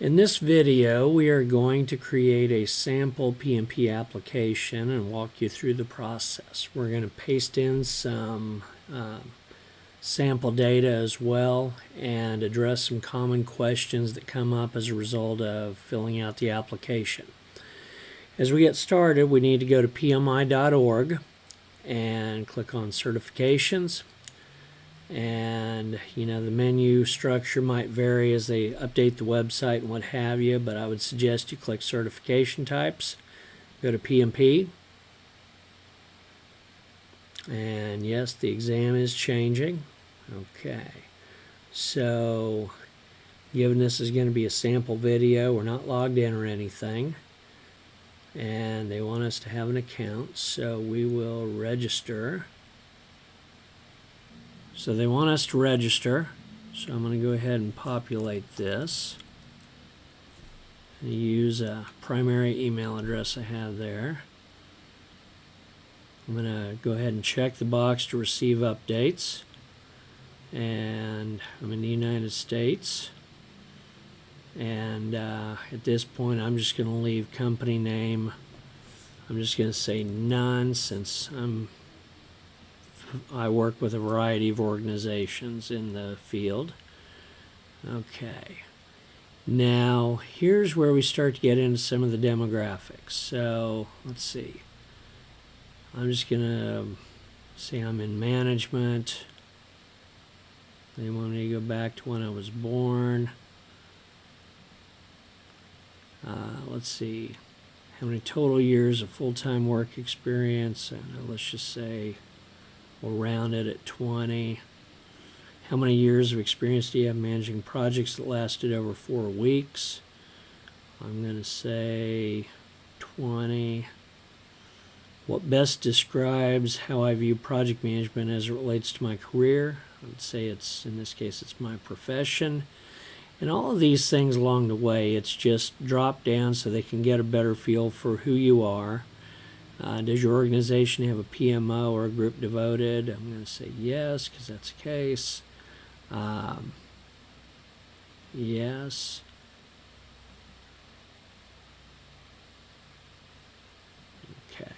In this video, we are going to create a sample PMP application and walk you through the process. We're going to paste in some sample data as well and address some common questions that come up as a result of filling out the application. As we get started, we need to go to pmi.org and click on certifications. And the menu structure might vary as they update the website and what have you, but I would suggest you click certification types, go to PMP, and yes, the exam is changing. Okay, so given this is going to be a sample video, we're not logged in or anything, and they want us to have an account, so we will register. So they want us to register, so I'm going to go ahead and populate this. And use a primary email address I have there. I'm going to go ahead and check the box to receive updates. And I'm in the United States. And at this point I'm just going to leave company name. I'm just going to say none since I work with a variety of organizations in the field. Okay. Now, here's where we start to get into some of the demographics. So, let's see. I'm just going to say I'm in management. They want me to go back to when I was born. Let's see. How many total years of full-time work experience? Let's just say we'll round it at 20. How many years of experience do you have managing projects that lasted over 4 weeks? I'm going to say 20. What best describes how I view project management as it relates to my career? I would say in this case, it's my profession. And all of these things along the way, it's just drop down so they can get a better feel for who you are. Does your organization have a PMO or a group devoted? I'm going to say yes, because that's the case. Yes. Okay.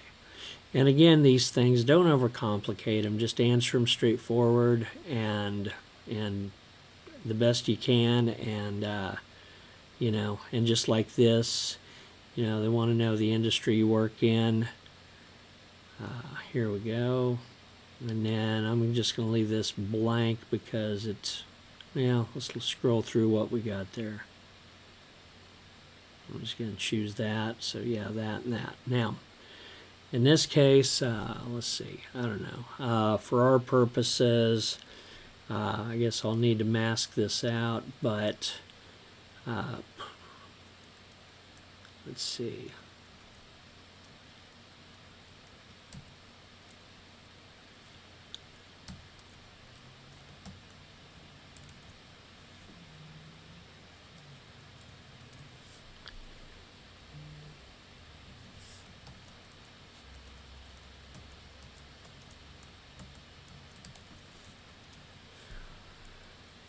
And again, these things, don't overcomplicate them. Just answer them straightforward and the best you can. And, and just like this, they want to know the industry you work in. Here we go, and then I'm just going to leave this blank because it's, let's scroll through what we got there. I'm just going to choose that, so yeah, that and that. Now, in this case, let's see, I don't know, for our purposes, I guess I'll need to mask this out, but let's see.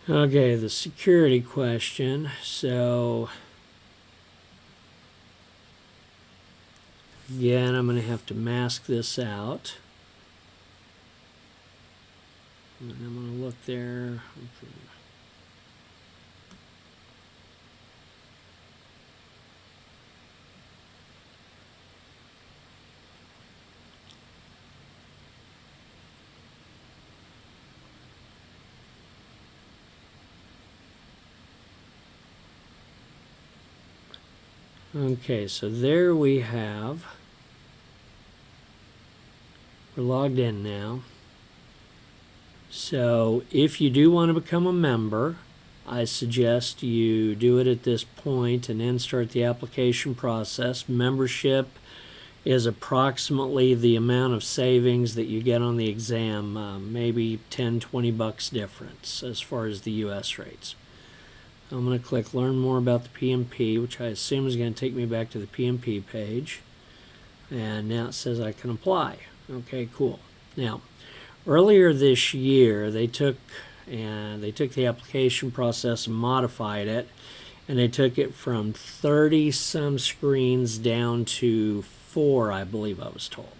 Okay, the security question. So, again, I'm going to have to mask this out. And I'm going to look there. Okay. Okay, so there we have, we're logged in now. So if you do want to become a member, I suggest you do it at this point and then start the application process. Membership is approximately the amount of savings that you get on the exam, maybe $10-20 difference as far as the US rates. I'm going to click Learn More about the PMP, which I assume is going to take me back to the PMP page. And now it says I can apply. Okay, cool. Now, earlier this year, they took the application process and modified it, and they took it from 30 some screens down to 4, I believe I was told.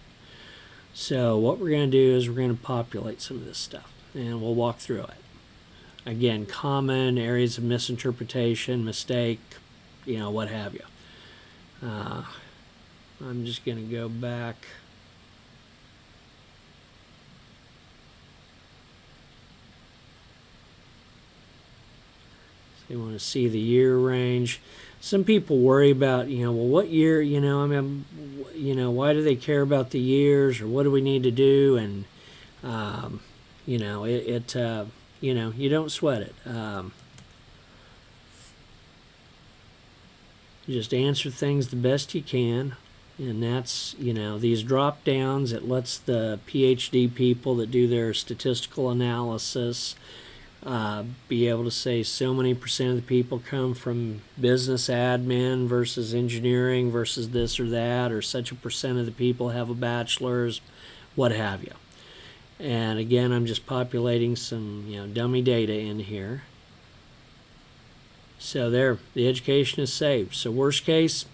So what we're going to do is we're going to populate some of this stuff, and we'll walk through it. Again, common areas of misinterpretation, mistake, what have you. I'm just going to go back. So you want to see the year range. Some people worry about, well, what year, why do they care about the years, or what do we need to do? And, you don't sweat it. Just answer things the best you can. And that's, these drop downs, it lets the PhD people that do their statistical analysis be able to say so many percent of the people come from business admin versus engineering versus this or that, or such a percent of the people have a bachelor's, what have you. And again, I'm just populating some dummy data in here. So there, the education is saved. So worst case,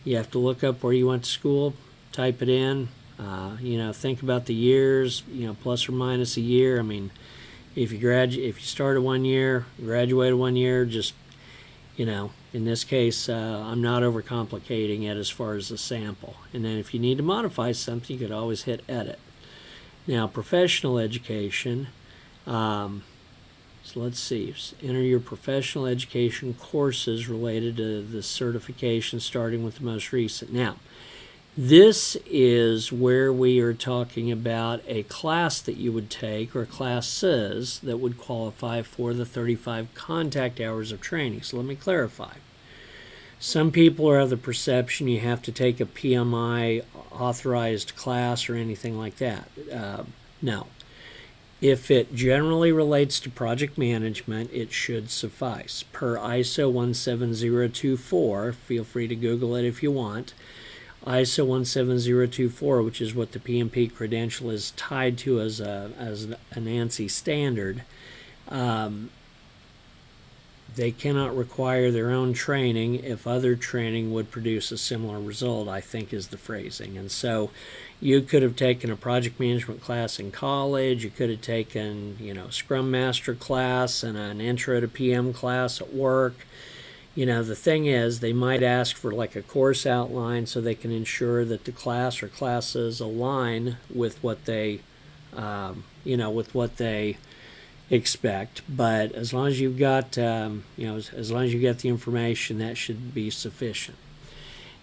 you have to look up where you went to school, type it in, think about the years, plus or minus a year. I mean, if you started 1 year, graduated 1 year, just, in this case, I'm not overcomplicating it as far as the sample. And then if you need to modify something, you could always hit edit. Now, professional education, so let's see, enter your professional education courses related to the certification, starting with the most recent. Now, this is where we are talking about a class that you would take, or classes that would qualify for the 35 contact hours of training. So let me clarify. Some people are of the perception you have to take a PMI authorized class or anything like that. No. If it generally relates to project management, it should suffice. Per ISO 17024, feel free to Google it if you want, ISO 17024, which is what the PMP credential is tied to as an ANSI standard, they cannot require their own training if other training would produce a similar result, I think is the phrasing. And so you could have taken a project management class in college, you could have taken, Scrum Master class and an Intro to PM class at work. The thing is, they might ask for like a course outline so they can ensure that the class or classes align with what they, expect. But as long as you've got, as long as you get the information, that should be sufficient.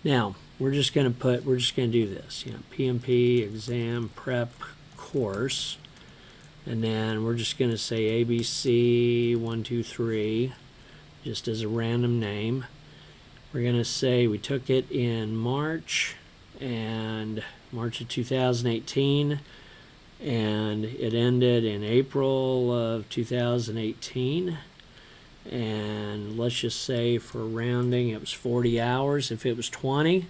Now, we're just going to do this, PMP exam prep course, and then we're just going to say ABC 1, 2, 3, just as a random name. We're going to say we took it in March of 2018, and it ended in April of 2018. And let's just say for rounding it was 40 hours. If it was 20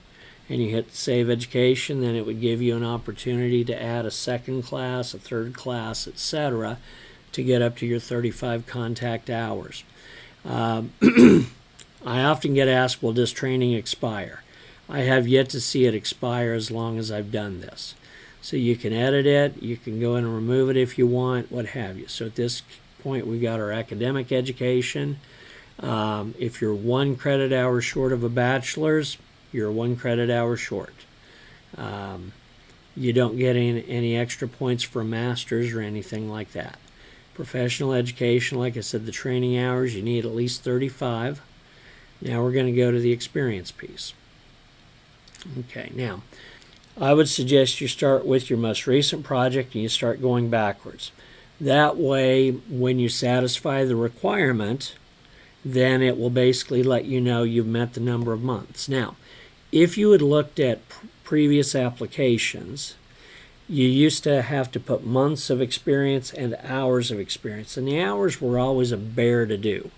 and you hit save education, then it would give you an opportunity to add a second class, a third class, etc., to get up to your 35 contact hours. I often get asked, will this training expire? I have yet to see it expire as long as I've done this. So you can edit it, you can go in and remove it if you want, what have you. So at this point, we've got our academic education. If you're 1 credit hour short of a bachelor's, you're 1 credit hour short. You don't get any extra points for a master's or anything like that. Professional education, like I said, the training hours, you need at least 35. Now we're going to go to the experience piece. Okay, now I would suggest you start with your most recent project and you start going backwards. That way, when you satisfy the requirement, then it will basically let you know you've met the number of months. Now, if you had looked at previous applications, you used to have to put months of experience and hours of experience, and the hours were always a bear to do.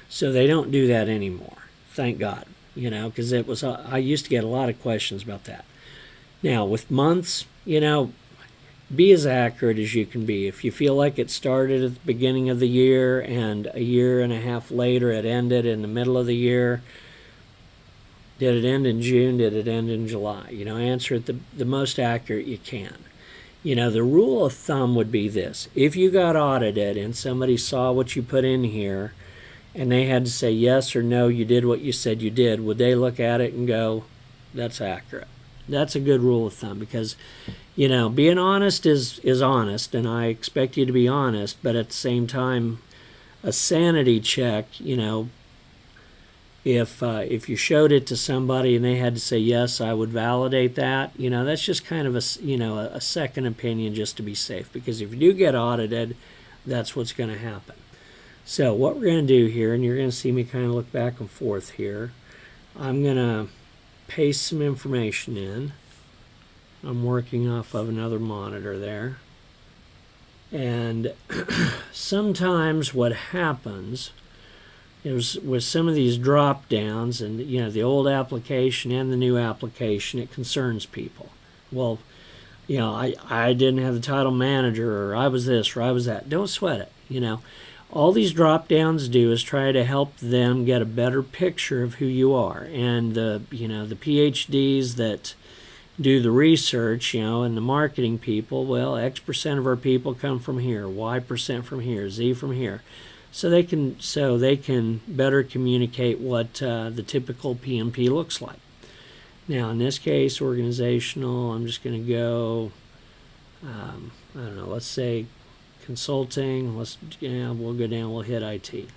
So they don't do that anymore, thank God, because it was I used to get a lot of questions about that. Now, with months, be as accurate as you can be. If you feel like it started at the beginning of the year and a year and a half later it ended in the middle of the year, did it end in June? Did it end in July? Answer it the most accurate you can. The rule of thumb would be this. If you got audited and somebody saw what you put in here and they had to say yes or no, you did what you said you did, would they look at it and go, that's accurate? That's a good rule of thumb, because being honest is honest, and I expect you to be honest, but at the same time, a sanity check, if you showed it to somebody and they had to say yes, I would validate that. That's just kind of a second opinion just to be safe, because if you do get audited, that's what's going to happen. So what we're going to do here, and you're going to see me kind of look back and forth here, I'm going to paste some information in. I'm working off of another monitor there. And sometimes what happens is with some of these drop downs, and the old application and the new application, it concerns people. Well, I didn't have the title manager, or I was this, or I was that. Don't sweat it. All these drop downs do is try to help them get a better picture of who you are. And the PhDs that do the research, and the marketing people, well, X% of our people come from here, Y% from here, Z from here. So they can better communicate what the typical PMP looks like. Now, in this case, organizational, I'm just going to go, I don't know, let's say consulting. We'll go down, we'll hit IT.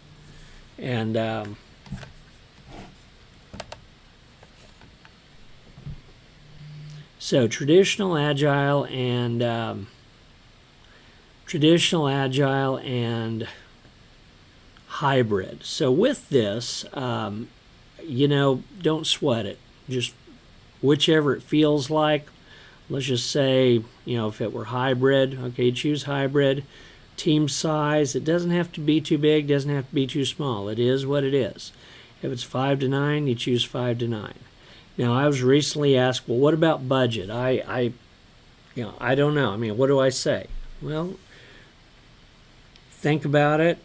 And so traditional, agile, and hybrid. So with this, don't sweat it. Just whichever it feels like. Let's just say, if it were hybrid, okay, choose hybrid. Team size, it doesn't have to be too big, doesn't have to be too small. It is what it is. If it's 5 to 9, you choose 5 to 9. Now, I was recently asked, well, what about budget? I don't know. What do I say? Well, think about it.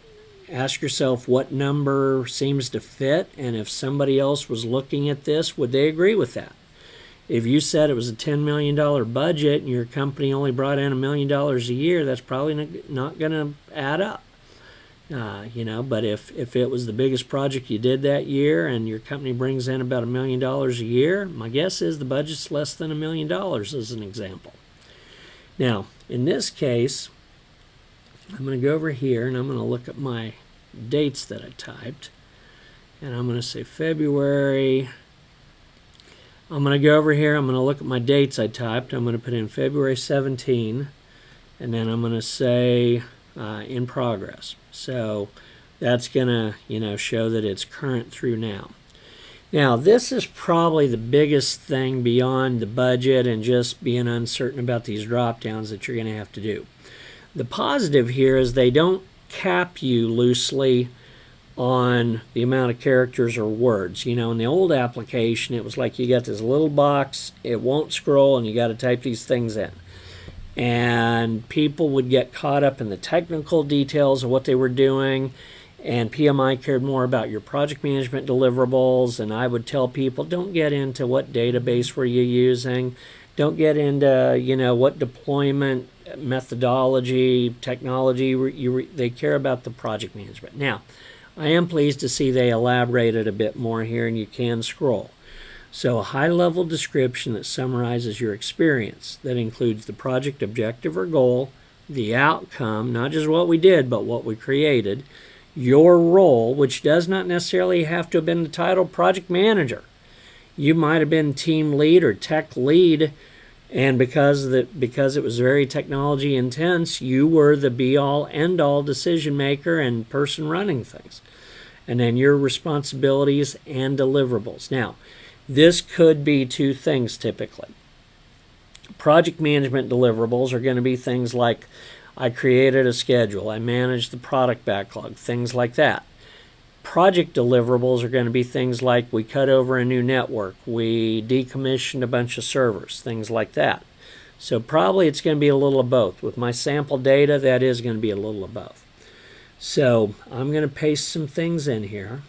Ask yourself what number seems to fit, and if somebody else was looking at this, would they agree with that? If you said it was a $10 million budget and your company only brought in $1 million a year, that's probably not going to add up. But if it was the biggest project you did that year and your company brings in about $1 million a year, my guess is the budget's less than $1 million, as an example. Now, in this case, I'm going to go over here and I'm going to look at my dates that I typed. And I'm going to say February. I'm going to go over here. I'm going to look at my dates I typed. I'm going to put in February 17. And then I'm going to say in progress. So that's going to, show that it's current through now. Now, this is probably the biggest thing beyond the budget and just being uncertain about these drop downs that you're going to have to do. The positive here is they don't cap you loosely on the amount of characters or words. In the old application, it was like you got this little box, it won't scroll, and you got to type these things in. And people would get caught up in the technical details of what they were doing, and PMI cared more about your project management deliverables, and I would tell people, don't get into what database were you using, don't get into, what deployment methodology, technology, they care about the project management. Now, I am pleased to see they elaborated a bit more here, and you can scroll. So a high-level description that summarizes your experience, that includes the project objective or goal, the outcome, not just what we did, but what we created, your role, which does not necessarily have to have been the title project manager. You might have been team lead or tech lead, and because it was very technology intense, you were the be-all, end-all decision maker and person running things. And then your responsibilities and deliverables. Now, this could be two things typically. Project management deliverables are going to be things like, I created a schedule, I managed the product backlog, things like that. Project deliverables are going to be things like, we cut over a new network, we decommissioned a bunch of servers, things like that. So probably it's going to be a little of both. With my sample data, that is going to be a little of both. So I'm going to paste some things in here.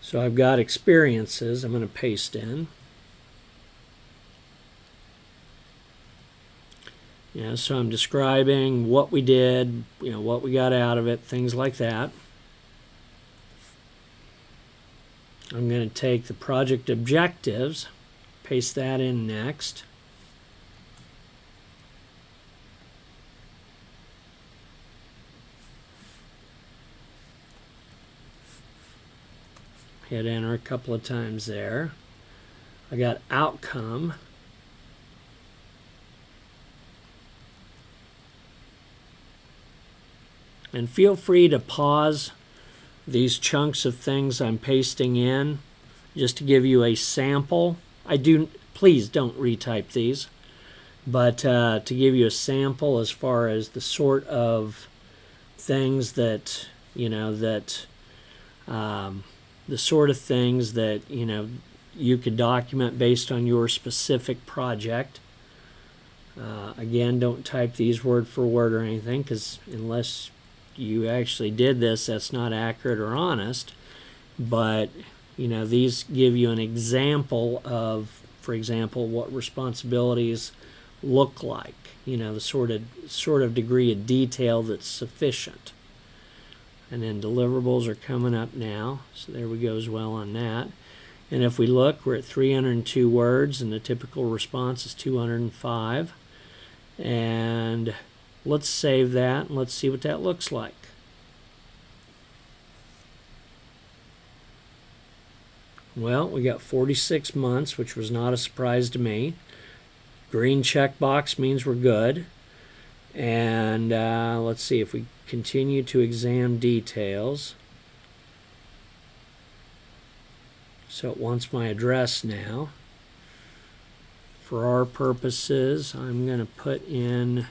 So I've got experiences I'm going to paste in. So I'm describing what we did, what we got out of it, things like that. I'm going to take the project objectives, paste that in next. Hit enter a couple of times there. I got outcome. And feel free to pause these chunks of things I'm pasting in just to give you a sample. Please don't retype these, but to give you a sample as far as the sort of things that, the sort of things that, you could document based on your specific project. Again, don't type these word for word or anything, because unless you actually did this, that's not accurate or honest. But these give you an example of, for example, what responsibilities look like, the sort of degree of detail that's sufficient. And then deliverables are coming up now, so there we go as well on that. And if we look, we're at 302 words, and the typical response is 205. And let's save that, and let's see what that looks like. Well, we got 46 months, which was not a surprise to me. Green checkbox means we're good. And let's see if we continue to exam details. So it wants my address now. For our purposes, I'm going to put in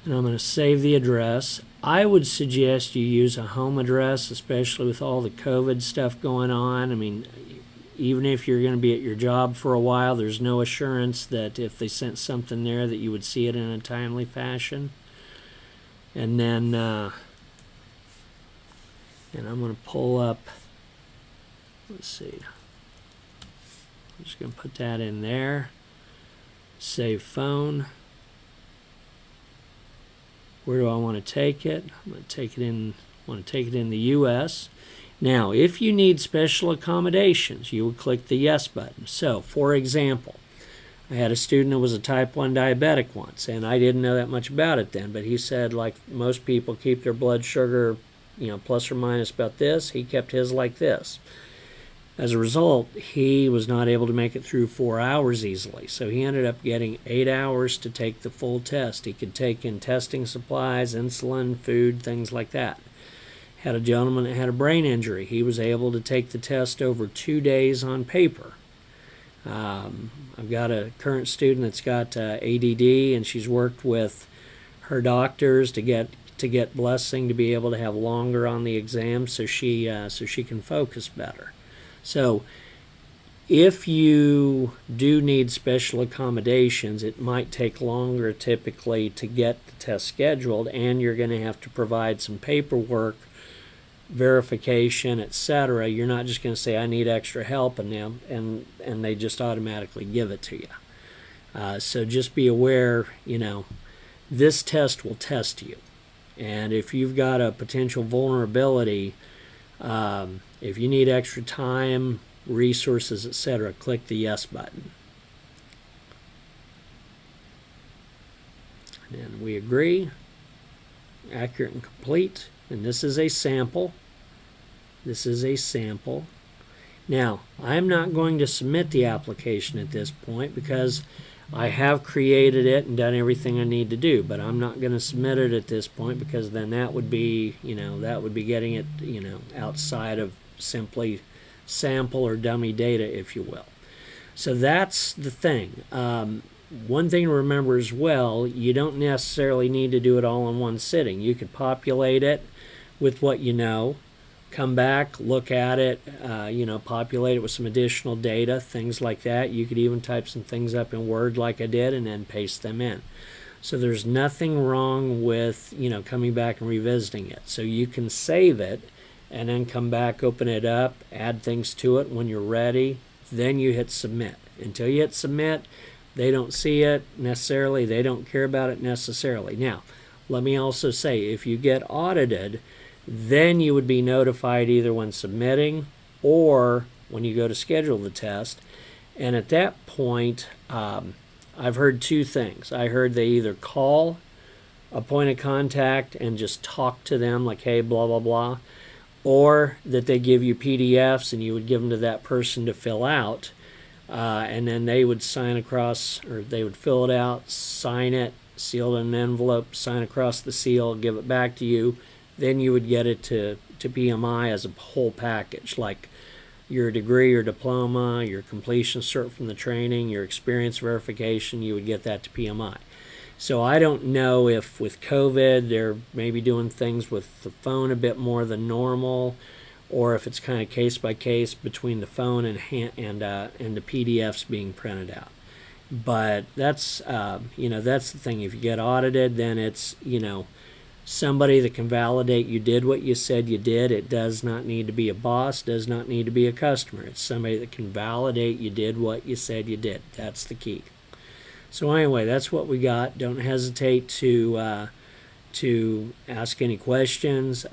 and I'm going to save the address. I would suggest you use a home address, especially with all the COVID stuff going on. I mean, even if you're going to be at your job for a while, there's no assurance that if they sent something there that you would see it in a timely fashion. And then, and I'm going to pull up, let's see, I'm just going to put that in there. Save phone. Where do I want to take it? I'm going to take it in. Want to take it in the U.S. Now, if you need special accommodations, you would click the yes button. So, for example, I had a student that was a type 1 diabetic once, and I didn't know that much about it then, but he said, like most people keep their blood sugar, plus or minus about this, he kept his like this. As a result, he was not able to make it through 4 hours easily, so he ended up getting 8 hours to take the full test. He could take in testing supplies, insulin, food, things like that. Had a gentleman that had a brain injury. He was able to take the test over 2 days on paper. I've got a current student that's got ADD, and she's worked with her doctors to get blessing to be able to have longer on the exam, so she can focus better. So if you do need special accommodations, it might take longer typically to get the test scheduled, and you're going to have to provide some paperwork, verification, etc. You're not just going to say, I need extra help, and they just automatically give it to you. So just be aware, this test will test you. And if you've got a potential vulnerability, if you need extra time, resources, etc., click the yes button. And we agree. Accurate and complete. And this is a sample. This is a sample. Now, I'm not going to submit the application at this point because I have created it and done everything I need to do, but I'm not going to submit it at this point, because then that would be, that would be getting it, outside of simply sample or dummy data, if you will. So that's the thing. One thing to remember as well, you don't necessarily need to do it all in one sitting. You could populate it with what you know, come back, look at it, populate it with some additional data, things like that. You could even type some things up in Word like I did and then paste them in. So there's nothing wrong with, coming back and revisiting it. So you can save it and then come back, open it up, add things to it when you're ready. Then you hit submit. Until you hit submit, they don't see it necessarily. They don't care about it necessarily. Now, let me also say, if you get audited, then you would be notified either when submitting or when you go to schedule the test. And at that point, I've heard two things. I heard they either call a point of contact and just talk to them like, hey, blah, blah, blah, or that they give you PDFs and you would give them to that person to fill out, and then they would sign across, or they would fill it out, sign it, seal it in an envelope, sign across the seal, give it back to you. Then you would get it to PMI as a whole package, like your degree or diploma, your completion cert from the training, your experience verification. You would get that to PMI. So I don't know if with COVID they're maybe doing things with the phone a bit more than normal, or if it's kind of case by case between the phone and the PDFs being printed out. But that's that's the thing. If you get audited, then it's somebody that can validate you did what you said you did. It does not need to be a boss, does not need to be a customer. It's somebody that can validate you did what you said you did. That's the key. So anyway, that's what we got. Don't hesitate to ask any questions,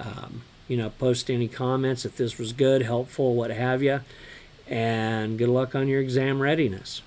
post any comments if this was good, helpful, what have you. And good luck on your exam readiness.